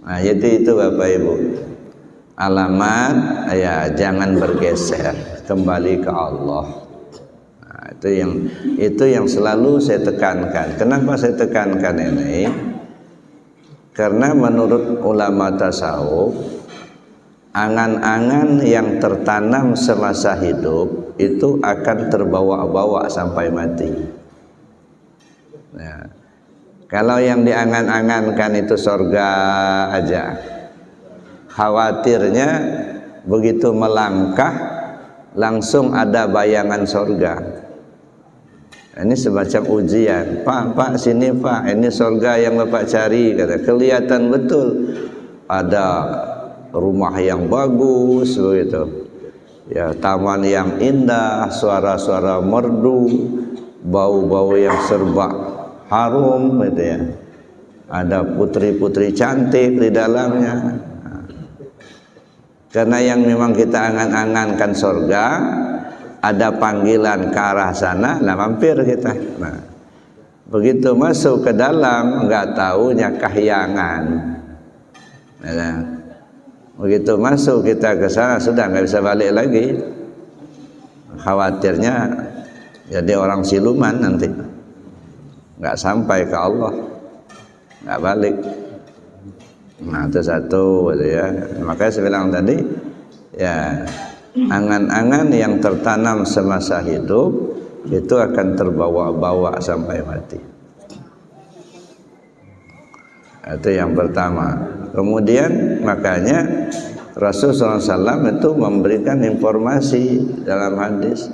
Nah, jadi itu Bapak Ibu. Alamat ya jangan bergeser, kembali ke Allah. Nah, itu yang selalu saya tekankan. Kenapa saya tekankan ini? Karena menurut ulama tasawuf, angan-angan yang tertanam semasa hidup itu akan terbawa-bawa sampai mati. Nah, kalau yang diangan-angankan itu surga aja, khawatirnya begitu melangkah langsung ada bayangan surga. Ini semacam ujian. Pak, sini Pak, ini surga yang Bapak cari, kata. Kelihatan betul ada rumah yang bagus begitu. Ya, taman yang indah, suara-suara merdu, bau-bau yang serba harum gitu ya. Ada putri-putri cantik di dalamnya. Karena yang memang kita angan-angankan surga, ada panggilan ke arah sana, nah mampir kita. Nah, begitu masuk ke dalam, nggak taunya kahyangan. Nah, begitu masuk kita ke sana sudah nggak bisa balik lagi. Khawatirnya jadi orang siluman nanti, nggak sampai ke Allah, nggak balik. Nah, itu satu gitu ya. Makanya saya bilang tadi ya, angan-angan yang tertanam semasa hidup itu akan terbawa-bawa sampai mati. Itu yang pertama. Kemudian makanya Rasulullah SAW itu memberikan informasi dalam hadis,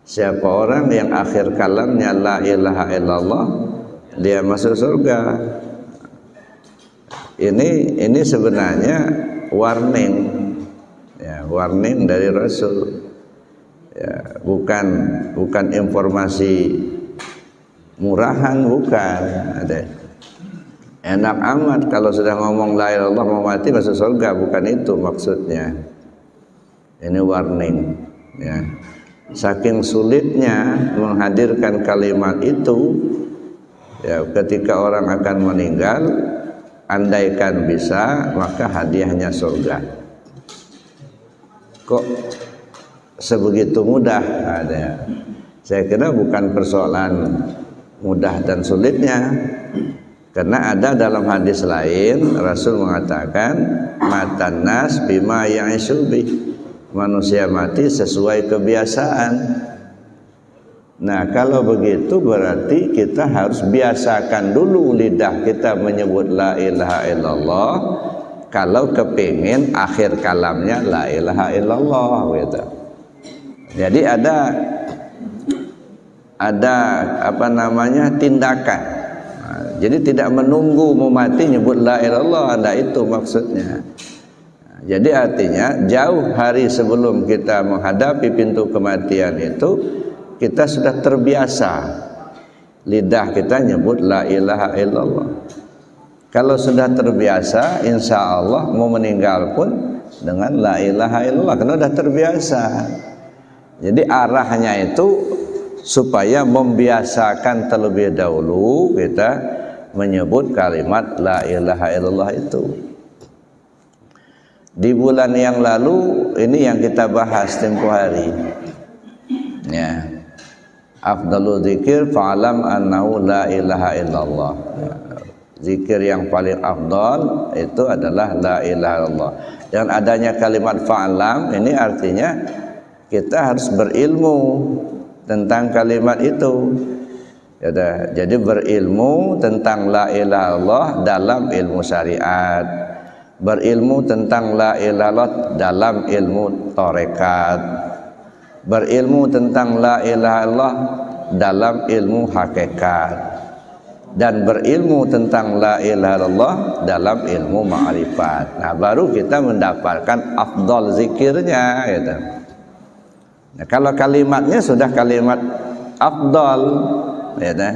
siapa orang yang akhir kalamnya la ilaha illallah, dia masuk surga. Ini sebenarnya warning, ya, warning dari Rasul, ya, bukan informasi murahan, bukan. Ada enak amat kalau sudah ngomong la ilaha illallah mau mati masuk surga, bukan itu maksudnya. Ini warning, ya. Saking sulitnya menghadirkan kalimat itu, ya, ketika orang akan meninggal, andaikan bisa maka hadiahnya surga. Kok sebegitu mudah? Ada. Saya kira bukan persoalan mudah dan sulitnya, karena ada dalam hadis lain Rasul mengatakan matan nas bima ya'isubi, manusia mati sesuai kebiasaan. Nah, kalau begitu berarti kita harus biasakan dulu lidah kita menyebut la ilaha illallah kalau kepingin akhir kalamnya la ilaha illallah gitu. Jadi ada apa namanya tindakan. Nah, jadi tidak menunggu mau mati nyebut la ilaha illallah, anda itu maksudnya. Nah, jadi artinya jauh hari sebelum kita menghadapi pintu kematian itu kita sudah terbiasa lidah kita nyebut la ilaha illallah. Kalau sudah terbiasa, insya Allah mau meninggal pun dengan la ilaha illallah, karena sudah terbiasa. Jadi arahnya itu supaya membiasakan terlebih dahulu kita menyebut kalimat la ilaha illallah itu. Di bulan yang lalu ini yang kita bahas tempoh hari, ya. Afdalu zikir fa'alam annahu la ilaha illallah. Zikir yang paling afdal itu adalah la ilaha illallah. Dan adanya kalimat fa'alam ini artinya kita harus berilmu tentang kalimat itu. Jadi berilmu tentang la ilaha illallah dalam ilmu syariat, berilmu tentang la ilaha illallah dalam ilmu tarekat, berilmu tentang la ilaha illallah dalam ilmu hakikat, dan berilmu tentang la ilaha illallah dalam ilmu ma'rifat. Nah, baru kita mendapatkan afdal zikirnya gitu. Nah, kalau kalimatnya sudah kalimat afdal gitu.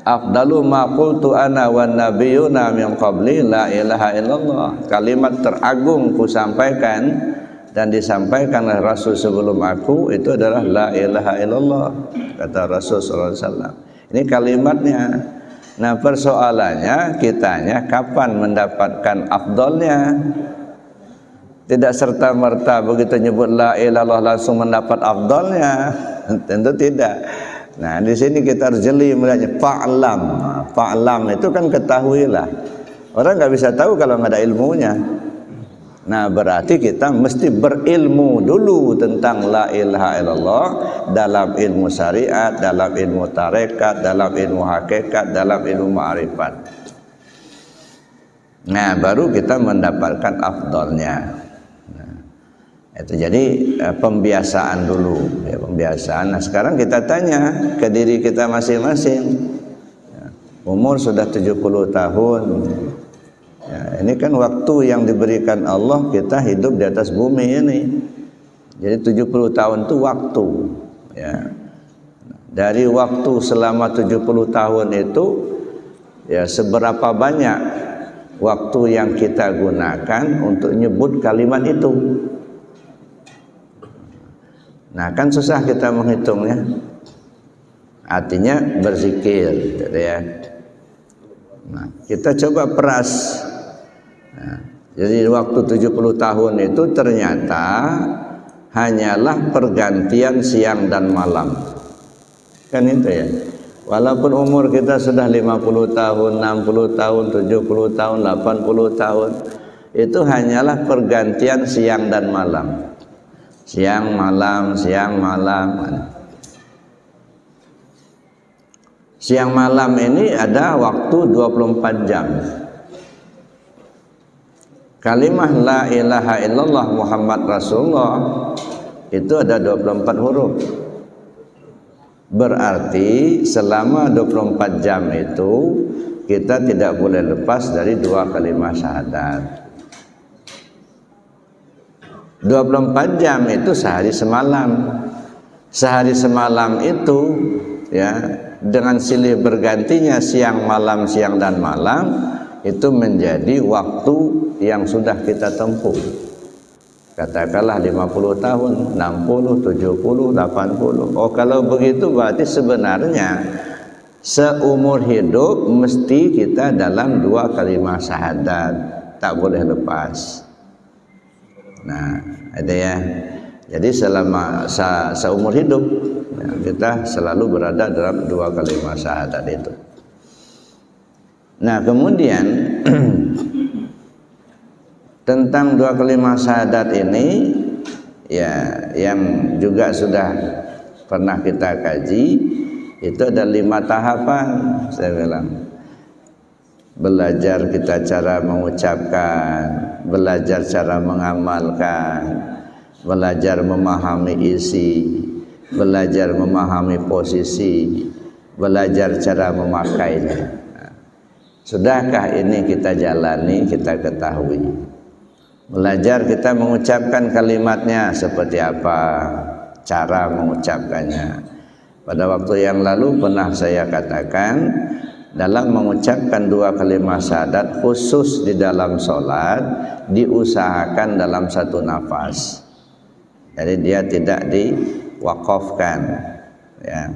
Afdalu ma qultu ana wan nabiyuna min qabli la ilaha illallah. Kalimat teragung ku sampaikan dan disampaikan oleh Rasul sebelum aku itu adalah la ilaha illallah, kata Rasul sallallahu alaihi wasallam. Ini kalimatnya. Nah, persoalannya kitanya kapan mendapatkan afdolnya. Tidak serta-merta begitu nyebut la ilaha illallah langsung mendapat afdolnya. Tentu tidak. Nah, di sini kita harus jeli melihatnya. Fa'lam. Fa'lam itu kan ketahuilah. Orang nggak bisa tahu kalau nggak ada ilmunya. Nah, berarti kita mesti berilmu dulu tentang la ilaha illallah dalam ilmu syariat, dalam ilmu tarekat, dalam ilmu hakikat, dalam ilmu ma'rifat. Nah, baru kita mendapatkan afdolnya. Nah, itu jadi pembiasaan dulu, ya, pembiasaan. Nah, sekarang kita tanya ke diri kita masing-masing. Umur sudah 70 tahun. Ya, ini kan waktu yang diberikan Allah kita hidup di atas bumi ini. Jadi 70 tahun itu waktu. Ya. Dari waktu selama 70 tahun itu, ya seberapa banyak waktu yang kita gunakan untuk nyebut kalimat itu. Nah, kan susah kita menghitungnya. Artinya berzikir, gitu ya. Nah, kita coba peras. Nah, jadi waktu 70 tahun itu ternyata hanyalah pergantian siang dan malam. Kan itu ya. Walaupun umur kita sudah 50 tahun, 60 tahun, 70 tahun, 80 tahun, itu hanyalah pergantian siang dan malam. Siang malam, siang malam. Siang malam ini ada waktu 24 jam. Kalimah la ilaha illallah Muhammad Rasulullah itu ada 24 huruf. Berarti selama 24 jam itu kita tidak boleh lepas dari dua kalimat syahadat. 24 jam itu sehari semalam. Sehari semalam itu ya dengan silih bergantinya siang malam, siang dan malam, itu menjadi waktu yang sudah kita tempuh. Katakanlah 50 tahun, 60, 70, 80. Oh, kalau begitu berarti sebenarnya seumur hidup mesti kita dalam dua kalimat syahadat, tak boleh lepas. Nah, ada ya. Jadi selama seumur hidup ya, kita selalu berada dalam dua kalimat syahadat itu. Nah, kemudian tentang dua kalimat syahadat ini ya yang juga sudah pernah kita kaji, itu ada 5 tahapan. Saya bilang belajar kita cara mengucapkan, belajar cara mengamalkan, belajar memahami isi, belajar memahami posisi, belajar cara memakainya. Sudahkah ini kita jalani, kita ketahui? Belajar kita mengucapkan kalimatnya seperti apa, cara mengucapkannya. Pada waktu yang lalu pernah saya katakan, dalam mengucapkan dua kalimat syahadat khusus di dalam sholat diusahakan dalam satu nafas. Jadi dia tidak diwakafkan, ya.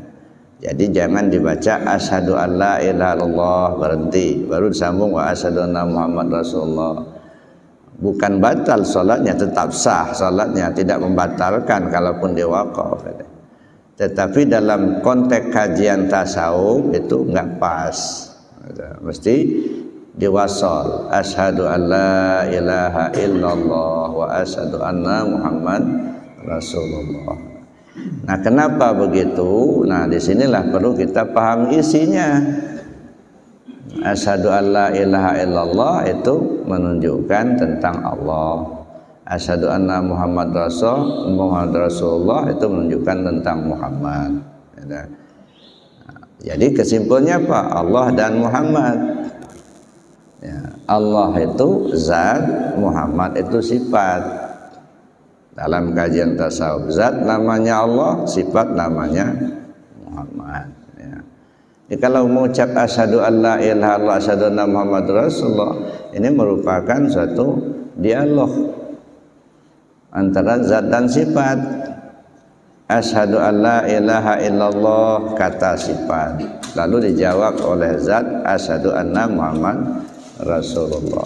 Jadi jangan dibaca asyhadu an la ilaha illallah berhenti, baru disambung wa asyhadu anna Muhammad Rasulullah. Bukan batal salatnya, tetap sah salatnya, tidak membatalkan kalaupun diwakaf. Tetapi dalam konteks kajian tasawuf itu enggak pas. Mesti diwasal asyhadu an la ilaha illallah wa asyhadu anna Muhammad Rasulullah. Nah, kenapa begitu? Nah, disinilah perlu kita paham isinya. Asyhadu an la ilaha illallah itu menunjukkan tentang Allah. Asyhadu anna Muhammad Rasulullah itu menunjukkan tentang Muhammad. Jadi kesimpulannya apa? Allah dan Muhammad. Ya, Allah itu zat, Muhammad itu sifat. Dalam kajian tasawuf, zat namanya Allah, sifat namanya Muhammad. Ya. Jadi kalau mengucap asyhadu an la ilaha illallah asyhadu anna Muhammad Rasulullah, ini merupakan suatu dialog antara zat dan sifat. Asyhadu an la ilaha illallah kata sifat. Lalu dijawab oleh zat asyhadu anna Muhammad Rasulullah.